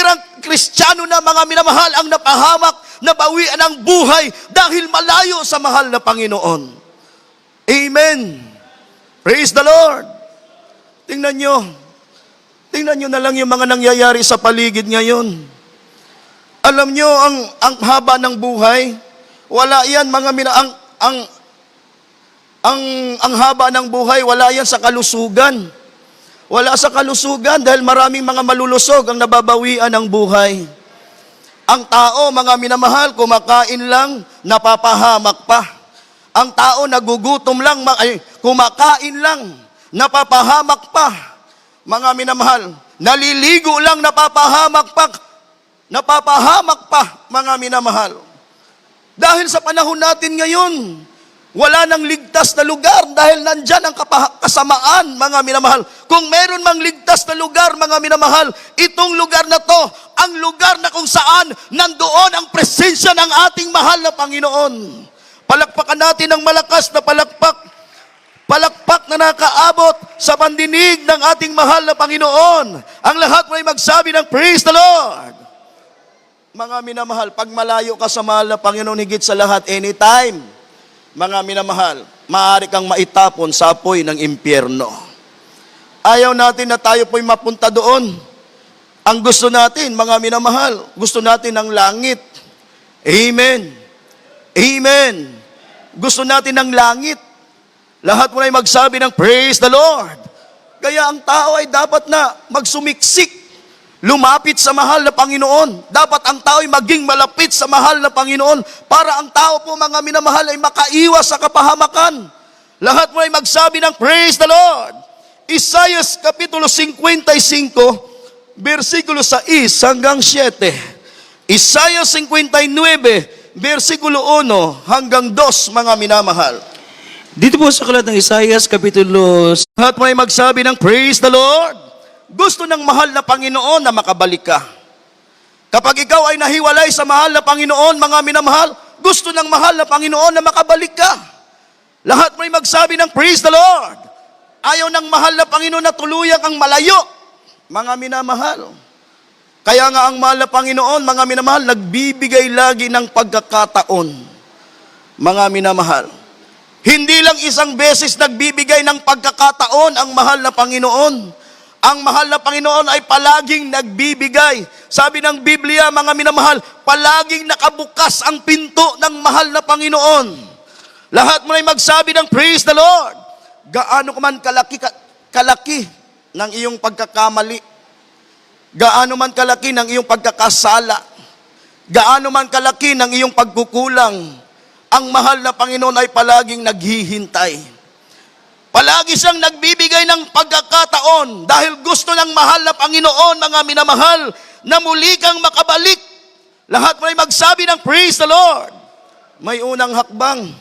Bibihirang Kristiyano na mga minamahal ang napahamak, nabawian ng buhay dahil malayo sa mahal na Panginoon. Amen. Praise the Lord. Tingnan nyo na lang yung mga nangyayari sa paligid ngayon. Alam nyo, ang haba ng buhay, wala yan mga ang haba ng buhay, wala yan sa kalusugan. Wala sa kalusugan dahil maraming mga malulusog ang nababawian ng buhay. Ang tao, mga minamahal, kumakain lang, napapahamak pa. Ang tao nagugutom lang, kumakain lang, napapahamak pa. Mga minamahal, naliligo lang, napapahamak pa, mga minamahal. Dahil sa panahon natin ngayon, wala nang ligtas na lugar dahil nandyan ang kasamaan, mga minamahal. Kung meron mang ligtas na lugar, mga minamahal, itong lugar na to, ang lugar na kung saan nandoon ang presensya ng ating mahal na Panginoon. Palakpakan natin ng malakas na palakpak na nakaabot sa pandinig ng ating mahal na Panginoon. Ang lahat mo ay magsabi ng praise the Lord. Mga minamahal, pag malayo ka sa mahal na Panginoon, higit sa lahat, anytime, mga minamahal, maaari kang maitapon sa apoy ng impyerno. Ayaw natin na tayo po'y mapunta doon. Ang gusto natin, mga minamahal, gusto natin ng langit. Amen. Amen. Gusto natin ng langit. Lahat mo na magsabi ng praise the Lord. Kaya ang tao ay dapat na magsumiksik, lumapit sa mahal na Panginoon. Dapat ang tao ay maging malapit sa mahal na Panginoon para ang tao po, mga minamahal, ay makaiwas sa kapahamakan. Lahat mo ay magsabi ng praise the Lord. Isaiah Kapitulo 55, versikulo 6 hanggang 7. Isaiah 59, versikulo 1 hanggang 2, mga minamahal. Dito po sa aklat ng Isaiah, Kapitulo... Lahat mo ay magsabi ng praise the Lord. Gusto ng mahal na Panginoon na makabalik ka. Kapag ikaw ay nahiwalay sa mahal na Panginoon, mga minamahal, gusto ng mahal na Panginoon na makabalik ka. Lahat mo ay magsabi ng praise the Lord. Ayaw ng mahal na Panginoon na tuluyan kang malayo, mga minamahal. Kaya nga ang mahal na Panginoon, mga minamahal, nagbibigay lagi ng pagkakataon, mga minamahal. Hindi lang isang beses nagbibigay ng pagkakataon ang mahal na Panginoon. Ang mahal na Panginoon ay palaging nagbibigay. Sabi ng Biblia, mga minamahal, palaging nakabukas ang pinto ng mahal na Panginoon. Lahat mo ay magsabi ng praise the Lord. Gaano ka man kalaki ng iyong pagkakamali. Gaano man kalaki ng iyong pagkakasala. Gaano man kalaki ng iyong pagkukulang. Ang mahal na Panginoon ay palaging naghihintay. Palagi siyang nagbibigay ng pagkakataon dahil gusto ng mahal na Panginoon, mga minamahal, na muli kang makabalik. Lahat mo ay magsabi ng praise the Lord. May unang hakbang.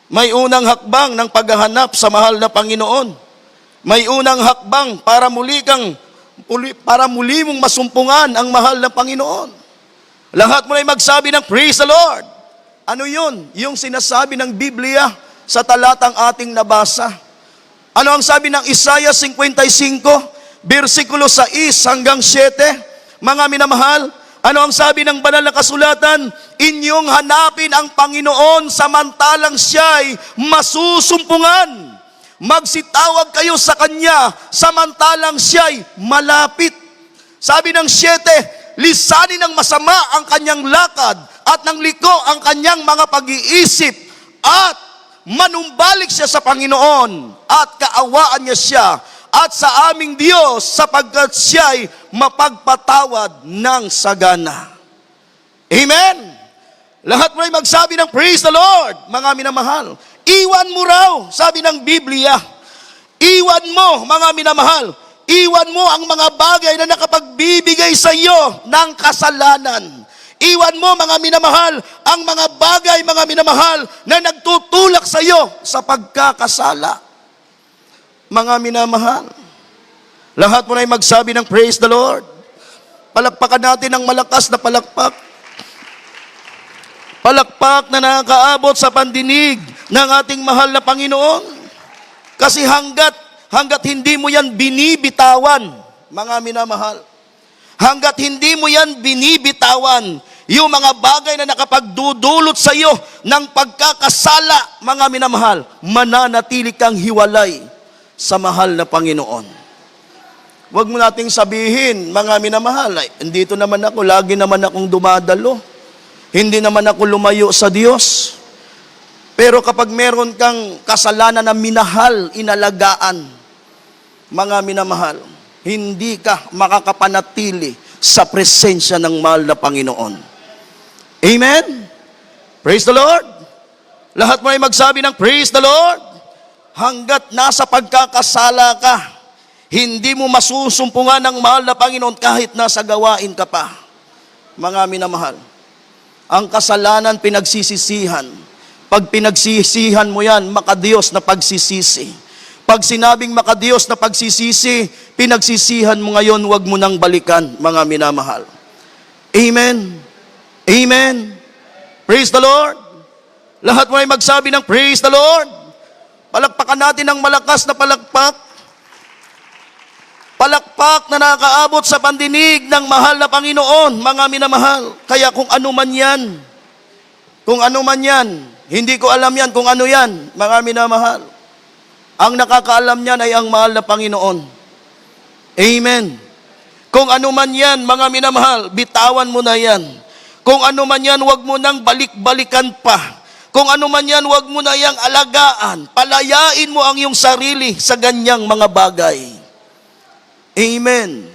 May unang hakbang ng paghahanap sa mahal na Panginoon. May unang hakbang para muli mong masumpungan ang mahal na Panginoon. Lahat mo ay magsabi ng praise the Lord. Ano yun? Yung sinasabi ng Biblia sa talatang ating nabasa. Ano ang sabi ng Isaiah 55, versikulo 6 hanggang 7? Mga minamahal, ano ang sabi ng banal na kasulatan? Inyong hanapin ang Panginoon samantalang siya'y masusumpungan. Magsitawag kayo sa Kanya samantalang siya'y malapit. Sabi ng 7, lisanin ng masama ang kanyang lakad at ng liko ang kanyang mga pag-iisip at manumbalik siya sa Panginoon at kaawaan niya siya at sa aming Diyos sapagkat siya'y mapagpatawad ng sagana. Amen? Lahat mo ay magsabi ng praise the Lord, mga minamahal. Iwan mo raw, sabi ng Biblia. Iwan mo, mga minamahal. Iwan mo ang mga bagay na nakapagbibigay sa iyo ng kasalanan. Iwan mo, mga minamahal, ang mga bagay, mga minamahal, na nagtutulak sa iyo sa pagkakasala. Mga minamahal, lahat mo na ay magsabi ng praise the Lord. Palakpakan natin ng malakas na palakpak. Palakpak na nakakaabot sa pandinig ng ating mahal na Panginoon. Kasi hanggat hindi mo yan binibitawan, mga minamahal, hanggat hindi mo yan binibitawan, yung mga bagay na nakapagdudulot sa iyo ng pagkakasala, mga minamahal, mananatili kang hiwalay sa mahal na Panginoon. Huwag mo nating sabihin, mga minamahal, ay, andito naman ako, lagi naman akong dumadalo. Hindi naman ako lumayo sa Diyos. Pero kapag meron kang kasalanan na minahal, inalagaan, mga minamahal, hindi ka makakapanatili sa presensya ng mahal na Panginoon. Amen? Praise the Lord. Lahat mo ay magsabi ng praise the Lord. Hanggat nasa pagkakasala ka, hindi mo masusumpungan ng mahal na Panginoon kahit nasa gawain ka pa. Mga minamahal, ang kasalanan pinagsisisihan. Pag pinagsisihan mo yan, makadiyos na pagsisisi. Pag sinabing makadiyos na pagsisisi, pinagsisihan mo ngayon, huwag mo nang balikan, mga minamahal. Amen. Amen. Praise the Lord. Lahat mo ay magsabi ng praise the Lord. Palakpakan natin ng malakas na palakpak. Palakpak na nakaabot sa pandinig ng mahal na Panginoon, mga minamahal. Kaya kung ano man yan, hindi ko alam yan kung ano yan, mga minamahal. Ang nakakaalam niyan ay ang mahal na Panginoon. Amen. Kung ano man yan, mga minamahal, bitawan mo na yan. Kung ano man yan, huwag mo nang balik-balikan pa. Kung ano man yan, huwag mo na yang alagaan. Palayain mo ang iyong sarili sa ganyang mga bagay. Amen.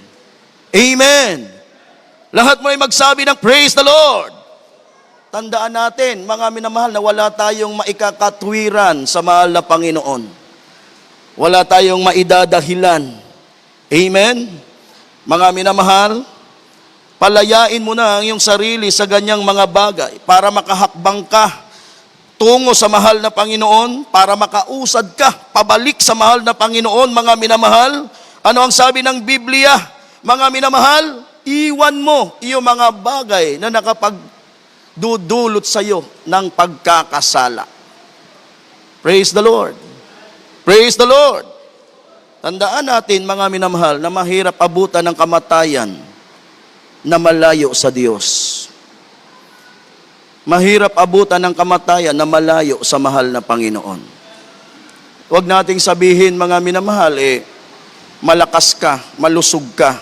Amen. Lahat mo ay magsabi ng praise the Lord. Tandaan natin, mga minamahal, na wala tayong maikakatwiran sa mahal na Panginoon. Wala tayong maidadahilan. Amen? Mga minamahal, palayain mo na ang iyong sarili sa ganyang mga bagay para makahakbang ka tungo sa mahal na Panginoon, para makausad ka pabalik sa mahal na Panginoon, mga minamahal. Ano ang sabi ng Biblia? Mga minamahal, iwan mo iyong mga bagay na nakapagdudulot sa iyo ng pagkakasala. Praise the Lord. Praise the Lord. Tandaan natin, mga minamahal, na mahirap abutan ng kamatayan na malayo sa Diyos. Mahirap abutan ng kamatayan na malayo sa mahal na Panginoon. Huwag nating sabihin, mga minamahal, malakas ka, malusog ka,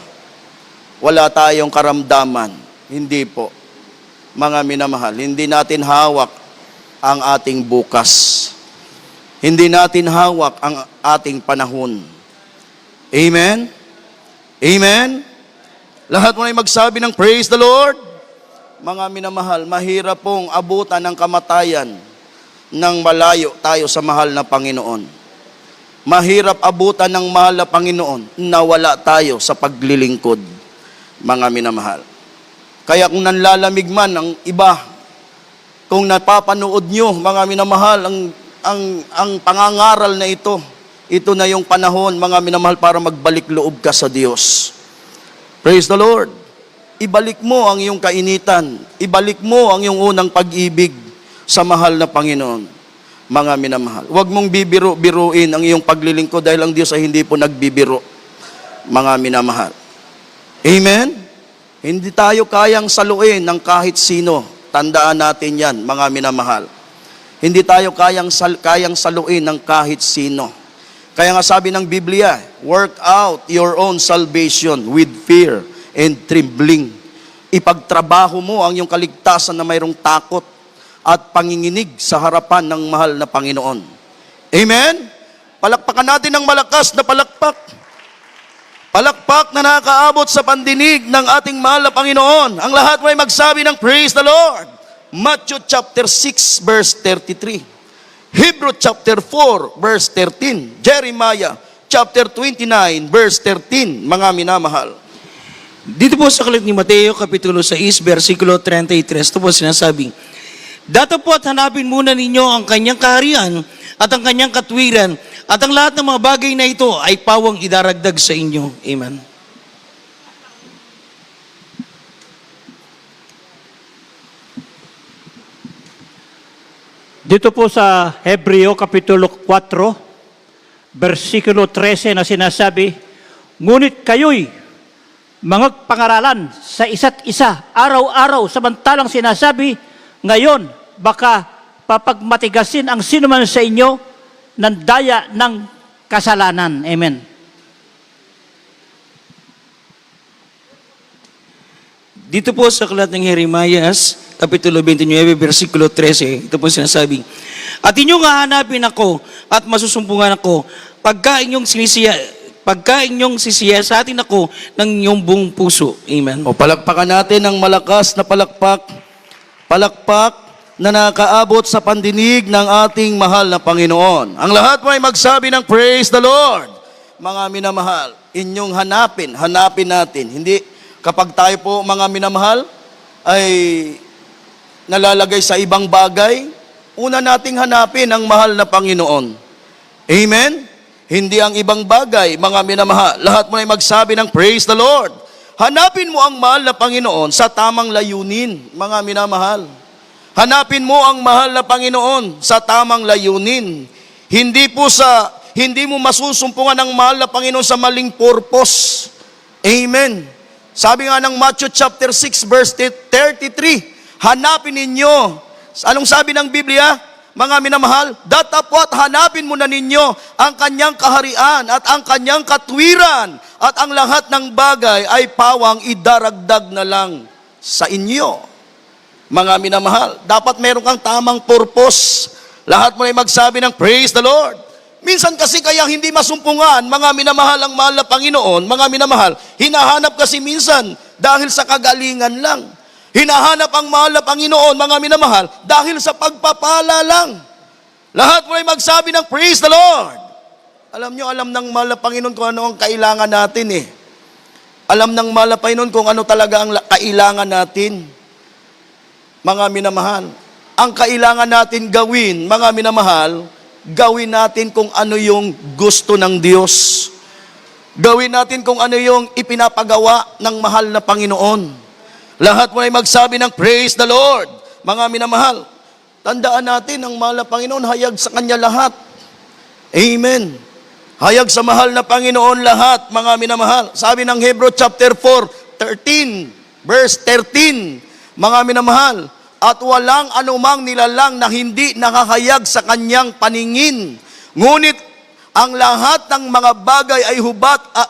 wala tayong karamdaman. Hindi po. Mga minamahal, hindi natin hawak ang ating bukas. Hindi natin hawak ang ating panahon. Amen? Amen? Lahat mo ay magsabi ng praise the Lord. Mga minamahal, mahirap pong abutan ng kamatayan nang malayo tayo sa mahal na Panginoon. Mahirap abutan ng mahal na Panginoon na wala tayo sa paglilingkod, mga minamahal. Kaya kung nanlalamig man ang iba, kung napapanood nyo, mga minamahal, ang pangangaral na ito na yung panahon, mga minamahal, para magbalik loob ka sa Diyos. Praise the Lord. Ibalik mo ang iyong kainitan. Ibalik mo ang iyong unang pag-ibig sa mahal na Panginoon. Mga minamahal, huwag mong biruin ang iyong paglilingkod dahil ang Diyos ay hindi po nagbibiro. Mga minamahal. Amen? Hindi tayo kayang saluin ng kahit sino. Tandaan natin yan, mga minamahal. Hindi tayo kayang saluin ng kahit sino. Kaya nga sabi ng Biblia, work out your own salvation with fear and trembling. Ipagtrabaho mo ang iyong kaligtasan na mayroong takot at panginginig sa harapan ng mahal na Panginoon. Amen? Palakpakan natin ng malakas na palakpak. Palakpak na nakakaabot sa pandinig ng ating mahal na Panginoon. Ang lahat may magsabi ng praise the Lord. Matthew chapter 6 verse 33. Hebrew chapter 4 verse 13. Jeremiah chapter 29 verse 13. Mga minamahal. Dito po sa aklat ni Mateo, Kapitulo 6, versikulo 33, ito po sinasabing, datapot hanapin muna ninyo ang kanyang kaharian at ang kanyang katwiran at ang lahat ng mga bagay na ito ay pawang idaragdag sa inyo. Amen. Dito po sa Hebreo Kapitulo 4, versikulo 13 na sinasabi, ngunit kayo'y mga pangaralan sa isa't isa, araw-araw, samantalang sinasabi, ngayon, baka papagmatigasin ang sino man sa inyo ng daya ng kasalanan. Amen. Dito po sa aklat ng Jeremias, Kapitulo 29, versikulo 13, ito po sinasabi, at inyong hahanapin ako at masusumpungan ako pagka inyong sisiyasatin ako ng inyong buong puso. Amen. O palakpakan natin ng malakas na palakpak. Palakpak na nakaabot sa pandinig ng ating mahal na Panginoon. Ang lahat mo ay magsabi ng praise the Lord. Mga minamahal, inyong hanapin natin. Hindi kapag tayo po mga minamahal ay nalalagay sa ibang bagay, una nating hanapin ang mahal na Panginoon. Amen? Hindi ang ibang bagay, mga minamahal. Lahat mo ay magsabi ng praise the Lord. Hanapin mo ang mahal na Panginoon sa tamang layunin, mga minamahal. Hanapin mo ang mahal na Panginoon sa tamang layunin. Hindi mo masusumpungan ang mahal na Panginoon sa maling purpose. Amen. Sabi nga ng Matthew chapter 6 verse 33, hanapin ninyo. Anong sabi ng Biblia? Mga minamahal, datapwat hanapin muna ninyo ang kanyang kaharian at ang kanyang katwiran at ang lahat ng bagay ay pawang idaragdag na lang sa inyo. Mga minamahal, dapat meron kang tamang purpose. Lahat mo ay magsabi ng praise the Lord. Minsan kasi kaya hindi masumpungan, mga minamahal, ang mahal na Panginoon, mga minamahal, hinahanap kasi minsan dahil sa kagalingan lang. Hinahanap ang mahal na Panginoon, mga minamahal, dahil sa pagpapala lang. Lahat mo ay magsabi ng praise the Lord. Alam nyo, alam ng mahal na Panginoon kung ano ang kailangan natin eh. Alam ng mahal na Panginoon kung ano talaga ang kailangan natin. Mga minamahal, ang kailangan natin gawin, mga minamahal, gawin natin kung ano yung gusto ng Diyos. Gawin natin kung ano yung ipinapagawa ng mahal na Panginoon. Lahat mo ay magsabi ng praise the Lord. Mga minamahal, tandaan natin ang mahal na Panginoon, hayag sa Kanya lahat. Amen. Hayag sa mahal na Panginoon lahat, mga minamahal. Sabi ng Hebrew chapter 4, verse 13, mga minamahal, at walang anumang nilalang na hindi nakahayag sa kanyang paningin. Ngunit ang lahat ng mga bagay ay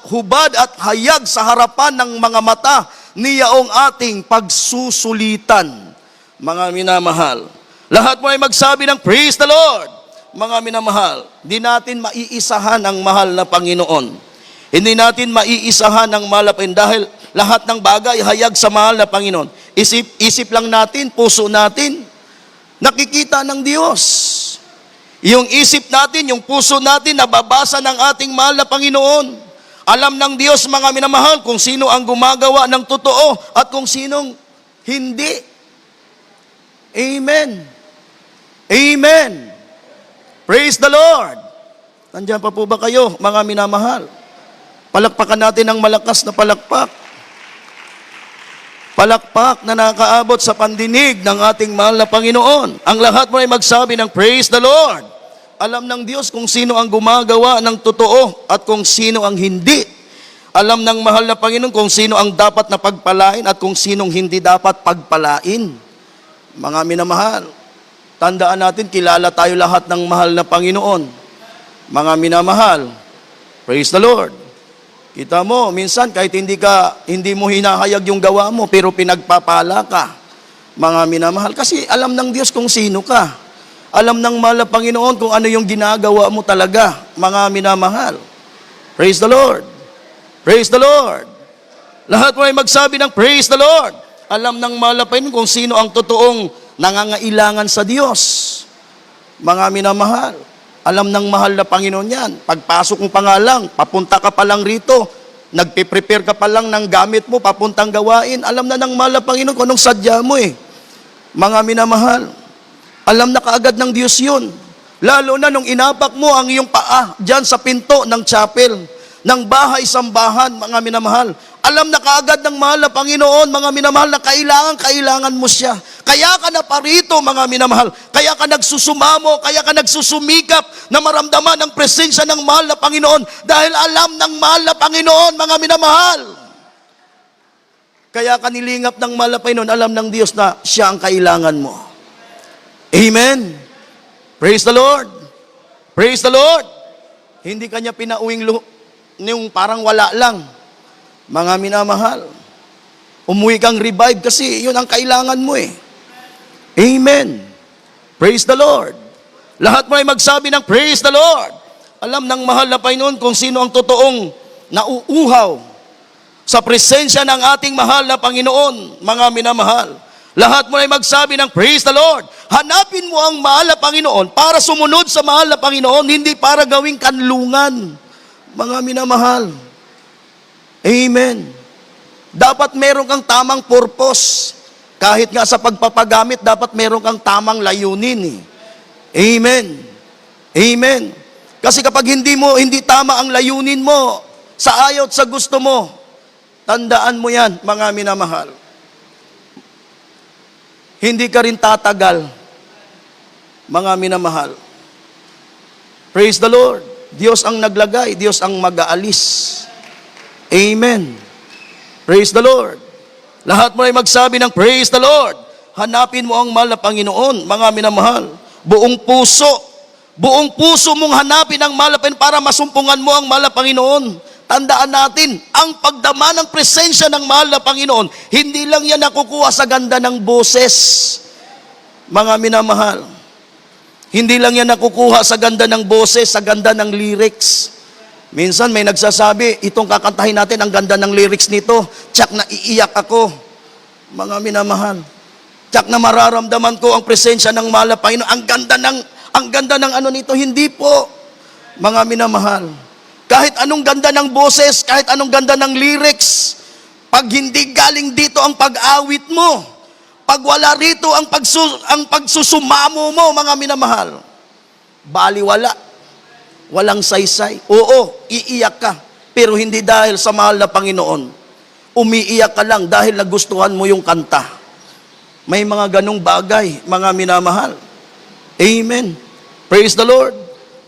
hubad at hayag sa harapan ng mga mata niyaong ating pagsusulitan. Mga minamahal, lahat mo ay magsabi ng praise the Lord. Mga minamahal, di natin maiisahan ang mahal na Panginoon. Hindi natin maiisahan ang mahal na Panginoon dahil lahat ng bagay hayag sa mahal na Panginoon. Isip lang natin, puso natin, nakikita ng Diyos. Yung isip natin, yung puso natin, nababasa ng ating mahal na Panginoon. Alam ng Diyos, mga minamahal, kung sino ang gumagawa ng totoo at kung sinong hindi. Amen. Amen. Praise the Lord. Nandiyan pa po ba kayo, mga minamahal? Palakpakan natin ng malakas na palakpak. Palakpak na nakaabot sa pandinig ng ating mahal na Panginoon. Ang lahat mo ay magsabi ng praise the Lord. Alam ng Diyos kung sino ang gumagawa ng totoo at kung sino ang hindi. Alam ng mahal na Panginoon kung sino ang dapat na pagpalain at kung sinong hindi dapat pagpalain. Mga minamahal, tandaan natin, kilala tayo lahat ng mahal na Panginoon. Mga minamahal, praise the Lord. Kita mo, minsan kahit hindi mo hinahayag yung gawa mo, pero pinagpapala ka. Mga minamahal, kasi alam ng Diyos kung sino ka. Alam ng mahal na Panginoon kung ano yung ginagawa mo talaga, mga minamahal. Praise the Lord. Praise the Lord. Lahat mo ay magsabi ng praise the Lord. Alam ng mahal na Panginoon kung sino ang totoong nangangailangan sa Diyos. Mga minamahal, alam ng mahal na Panginoon yan. Pagpasok mo pa nga lang, papunta ka pa lang rito, nagpiprepare ka pa lang ng gamit mo, papuntang gawain, alam na ng mahal na Panginoon kung anong sadya mo eh. Mga minamahal, alam na kaagad ng Diyos yun. Lalo na nung inapak mo ang iyong paa dyan sa pinto ng chapel, ng bahay-sambahan, mga minamahal. Alam na kaagad ng mahal na Panginoon, mga minamahal, na kailangan mo siya. Kaya ka na parito, mga minamahal. Kaya ka nagsusumamo, kaya ka nagsusumikap na maramdaman ang presensya ng mahal na Panginoon dahil alam ng mahal na Panginoon, mga minamahal. Kaya kanilingap ng mahal na Panginoon, alam ng Diyos na siya ang kailangan mo. Amen. Praise the Lord. Praise the Lord. Hindi kanya pinauwing yung parang wala lang. Mga minamahal, umuwi kang revive kasi yun ang kailangan mo eh. Amen. Praise the Lord. Lahat mo ay magsabi ng praise the Lord. Alam ng mahal na Panginoon kung sino ang totoong nauuhaw sa presensya ng ating mahal na Panginoon, mga minamahal. Lahat mo ay magsabi ng praise the Lord. Hanapin mo ang mahal na Panginoon para sumunod sa mahal na Panginoon, hindi para gawing kanlungan, mga minamahal. Amen. Dapat meron kang tamang purpose. Kahit nga sa pagpapagamit, dapat meron kang tamang layunin. Amen. Amen. Kasi kapag hindi tama ang layunin mo, sa ayaw at sa gusto mo, tandaan mo yan, mga minamahal. Hindi ka rin tatagal, mga minamahal. Praise the Lord. Diyos ang naglagay, Diyos ang mag-aalis. Amen. Praise the Lord. Lahat mo ay magsabi ng praise the Lord. Hanapin mo ang mahal na Panginoon, mga minamahal. Buong puso mong hanapin ang mahal na Panginoon para masumpungan mo ang mahal na Panginoon. Tandaan natin, ang pagdama ng presensya ng mahal na Panginoon, hindi lang yan nakukuha sa ganda ng boses, mga minamahal. Hindi lang yan nakukuha sa ganda ng boses, sa ganda ng lyrics. Minsan may nagsasabi, itong kakantahin natin, ang ganda ng lyrics nito, tsak na iiyak ako. Mga minamahal, tsak na mararamdaman ko ang presensya ng mahal na Panginoon. Ang ganda ng ano nito, hindi po. Mga minamahal, kahit anong ganda ng boses, kahit anong ganda ng lyrics, pag hindi galing dito ang pag-awit mo, pag wala rito ang pagsusumamo mo, mga minamahal, baliwala. Walang saysay. Oo, iiyak ka. Pero hindi dahil sa mahal na Panginoon. Umiiyak ka lang dahil nagustuhan mo yung kanta. May mga ganong bagay, mga minamahal. Amen. Praise the Lord.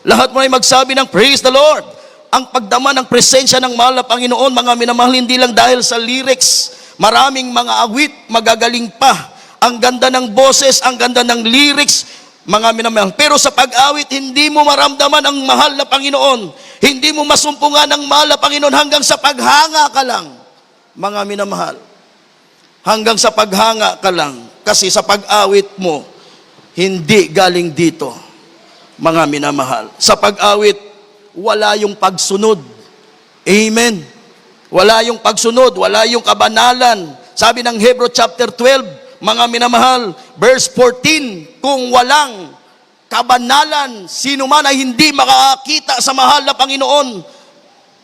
Lahat mo ay magsabi ng praise the Lord. Ang pagdama ng presensya ng mahal na Panginoon, mga minamahal, hindi lang dahil sa lyrics. Maraming mga awit, magagaling pa. Ang ganda ng boses, ang ganda ng lyrics, mga minamahal. Pero sa pag-awit, hindi mo maramdaman ang mahal na Panginoon. Hindi mo masumpungan ang mahal na Panginoon hanggang sa paghanga ka lang, mga minamahal. Hanggang sa paghanga ka lang. Kasi sa pag-awit mo, hindi galing dito, mga minamahal. Sa pag-awit, wala yung pagsunod. Amen. Wala yung pagsunod, wala yung kabanalan. Sabi ng Hebrew chapter 12, mga minamahal, verse 14, kung walang kabanalan, sino man ay hindi makakita sa mahal na Panginoon.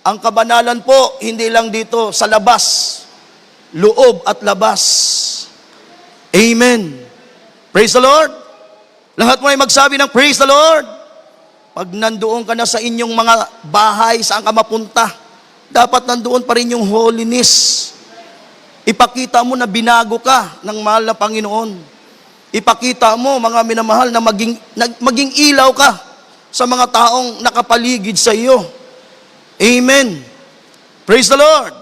Ang kabanalan po, hindi lang dito sa labas, loob at labas. Amen. Praise the Lord. Lahat mo ay magsabi ng praise the Lord. Pag nandoon ka na sa inyong mga bahay, saan ka mapunta, dapat nandoon pa rin yung holiness. Ipakita mo na binago ka ng mahal na Panginoon. Ipakita mo, mga minamahal, na maging ilaw ka sa mga taong nakapaligid sa iyo. Amen. Praise the Lord.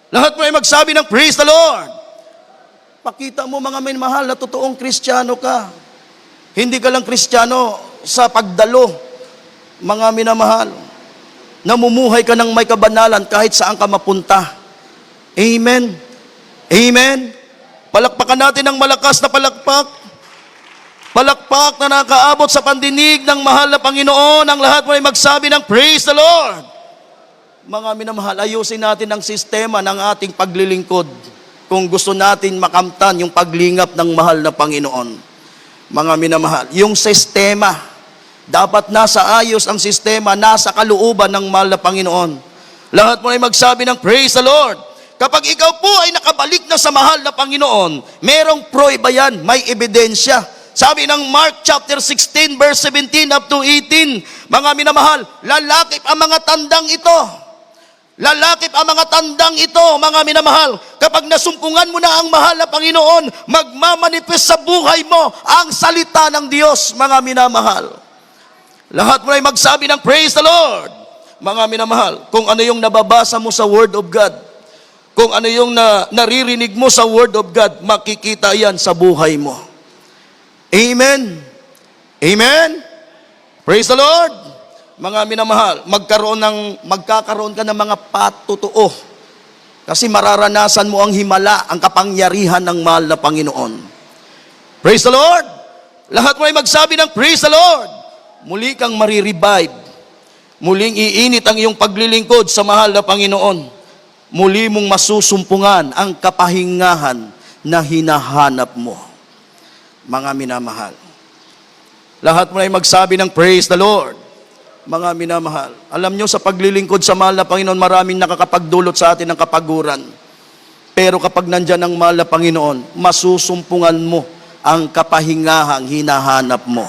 Lahat mo ay magsabi ng praise the Lord. Pakita mo, mga minamahal, na totoong Kristiyano ka. Hindi ka lang Kristiyano sa pagdalo, mga minamahal. Namumuhay ka ng may kabanalan kahit saan ka mapunta. Amen. Amen. Palakpakan natin ng malakas na palakpak. Palakpak na nakaabot sa pandinig ng mahal na Panginoon. Ang lahat mo ay magsabi ng praise the Lord. Mga minamahal, ayusin natin ang sistema ng ating paglilingkod kung gusto natin makamtan yung paglingap ng mahal na Panginoon. Mga minamahal, yung sistema, dapat nasa ayos ang sistema, nasa kalooban ng mahal na Panginoon. Lahat mo ay magsabi ng praise the Lord. Kapag ikaw po ay nakabalik na sa mahal na Panginoon, merong prueba yan, may ebidensya. Sabi ng Mark chapter 16 verse 17 up to 18, mga minamahal, lalakip ang mga tandang ito. Lalakip ang mga tandang ito, mga minamahal. Kapag nasumpungan mo na ang mahal na Panginoon, magmamanifest sa buhay mo ang salita ng Diyos, mga minamahal. Lahat mo ay magsabi ng praise the Lord. Mga minamahal, kung ano yung nababasa mo sa Word of God, Kung ano yung naririnig mo sa Word of God, makikita yan sa buhay mo. Amen? Amen? Praise the Lord! Mga minamahal, magkakaroon ka ng mga patutuo. Kasi mararanasan mo ang himala, ang kapangyarihan ng mahal na Panginoon. Praise the Lord! Lahat mo ay magsabi ng praise the Lord. Muli kang marirevive. Muling iinit ang iyong paglilingkod sa mahal na Panginoon. Muli mong masusumpungan ang kapahingahan na hinahanap mo. Mga minamahal. Lahat mo ay magsabi ng praise the Lord. Mga minamahal. Alam nyo, sa paglilingkod sa mahal na Panginoon, maraming nakakapagdulot sa atin ng kapaguran. Pero kapag nandyan ang mahal na Panginoon, masusumpungan mo ang kapahingahang hinahanap mo.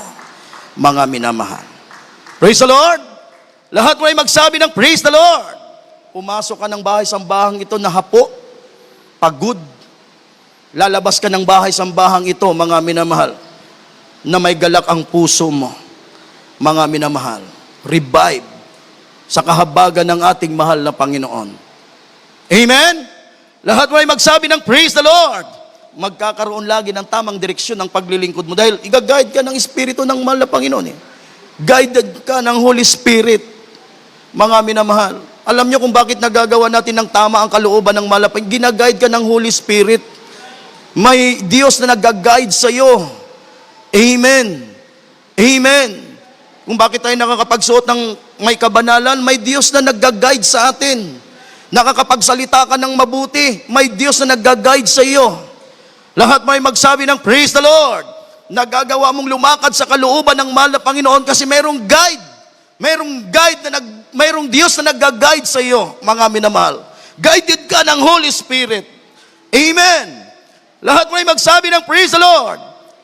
Mga minamahal. Praise the Lord! Lahat mo ay magsabi ng praise the Lord. Pumasok ka ng bahay-sambahang ito na hapo, pagod. Lalabas ka ng bahay-sambahang ito, mga minamahal, na may galak ang puso mo. Mga minamahal, revive sa kahabagan ng ating mahal na Panginoon. Amen? Lahat mo ay magsabi ng praise the Lord. Magkakaroon lagi ng tamang direksyon ng paglilingkod mo dahil i-guide ka ng Espiritu ng mahal na Panginoon. Guided ka ng Holy Spirit. Mga minamahal, alam niyo kung bakit nagagawa natin ng tama ang kalooban ng mahal na Panginoon? Ginaguide ka ng Holy Spirit. May Diyos na nag-guide sa iyo. Amen. Amen. Kung bakit tayo nakakapagsuot ng may kabanalan, may Diyos na nag-guide sa atin. Nakakapagsalita ka ng mabuti, may Diyos na nag-guide sa iyo. Lahat may magsabi ng praise the Lord. Nagagawa mong lumakad sa kalooban ng mahal na Panginoon kasi mayroong guide. Mayroong Diyos na nag-guide sa iyo, mga minamahal. Guided ka ng Holy Spirit. Amen. Lahat mo ay magsabi ng praise the Lord.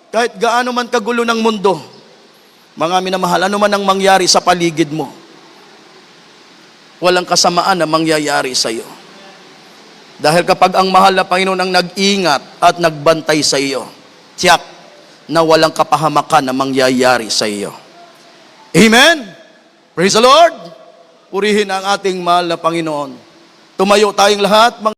Kahit gaano man kagulo ng mundo, mga minamahal, ano man ang mangyari sa paligid mo, walang kasamaan na mangyayari sa iyo. Dahil kapag ang mahal na Panginoon ang nag-ingat at nagbantay sa iyo, tiyak na walang kapahamakan na mangyayari sa iyo. Amen? Praise the Lord! Purihin ang ating mahal na Panginoon. Tumayo tayong lahat.